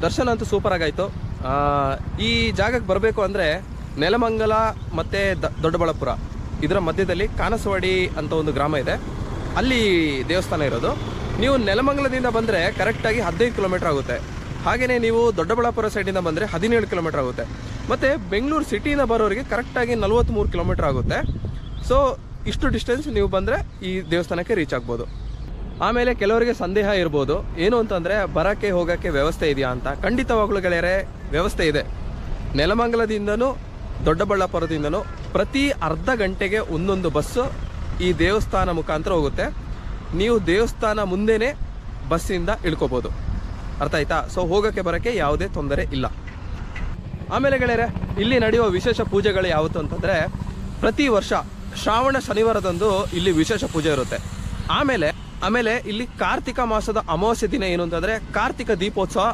ದರ್ಶನ ಅಂತೂ ಸೂಪರ್ ಆಗಾಯಿತು. ಈ ಜಾಗಕ್ಕೆ ಬರಬೇಕು ಅಂದರೆ ನೆಲಮಂಗಲ ಮತ್ತು ದೊಡ್ಡಬಳ್ಳಾಪುರ ಇದರ ಮಧ್ಯದಲ್ಲಿ ಕಾನಸವಾಡಿ ಅಂತ ಒಂದು ಗ್ರಾಮ ಇದೆ, ಅಲ್ಲಿ ದೇವಸ್ಥಾನ ಇರೋದು. ನೀವು ನೆಲಮಂಗಲದಿಂದ ಬಂದರೆ ಕರೆಕ್ಟಾಗಿ 15 ಕಿಲೋಮೀಟರ್ ಆಗುತ್ತೆ. ಹಾಗೆಯೇ ನೀವು ದೊಡ್ಡಬಳ್ಳಾಪುರ ಸೈಡಿಂದ ಬಂದರೆ 17 ಕಿಲೋಮೀಟರ್ ಆಗುತ್ತೆ. ಮತ್ತು ಬೆಂಗಳೂರು ಸಿಟಿಯಿಂದ ಬರೋರಿಗೆ ಕರೆಕ್ಟಾಗಿ 43 ಕಿಲೋಮೀಟರ್ ಆಗುತ್ತೆ. ಸೊ ಇಷ್ಟು ಡಿಸ್ಟೆನ್ಸ್ ನೀವು ಬಂದರೆ ಈ ದೇವಸ್ಥಾನಕ್ಕೆ ರೀಚ್ ಆಗ್ಬೋದು. ಆಮೇಲೆ ಕೆಲವರಿಗೆ ಸಂದೇಹ ಇರ್ಬೋದು, ಏನು ಅಂತಂದರೆ ಬರೋಕ್ಕೆ ಹೋಗೋಕ್ಕೆ ವ್ಯವಸ್ಥೆ ಇದೆಯಾ ಅಂತ. ಖಂಡಿತವಾಗ್ಲೂ ಗೆಳೆಯರೆ ವ್ಯವಸ್ಥೆ ಇದೆ. ನೆಲಮಂಗಲದಿಂದನೂ ದೊಡ್ಡಬಳ್ಳಾಪುರದಿಂದನೂ ಪ್ರತಿ ಅರ್ಧ ಗಂಟೆಗೆ ಒಂದೊಂದು ಬಸ್ಸು ಈ ದೇವಸ್ಥಾನ ಮುಖಾಂತರ ಹೋಗುತ್ತೆ. ನೀವು ದೇವಸ್ಥಾನ ಮುಂದೆನೇ ಬಸ್ಸಿಂದ ಇಳ್ಕೊಬೋದು. ಅರ್ಥ ಆಯ್ತಾ? ಸೊ ಹೋಗೋಕ್ಕೆ ಬರೋಕ್ಕೆ ಯಾವುದೇ ತೊಂದರೆ ಇಲ್ಲ. ಆಮೇಲೆ ಗೆಳೆಯರೆ, ಇಲ್ಲಿ ನಡೆಯುವ ವಿಶೇಷ ಪೂಜೆಗಳು ಯಾವತ್ತು ಅಂತಂದರೆ ಪ್ರತಿ ವರ್ಷ ಶ್ರಾವಣ ಶನಿವಾರದಂದು ಇಲ್ಲಿ ವಿಶೇಷ ಪೂಜೆ ಇರುತ್ತೆ. ಆಮೇಲೆ ಇಲ್ಲಿ ಕಾರ್ತಿಕ ಮಾಸದ ಅಮಾವಾಸ್ಯೆ ದಿನ ಏನು ಅಂತಂದರೆ ಕಾರ್ತಿಕ ದೀಪೋತ್ಸವ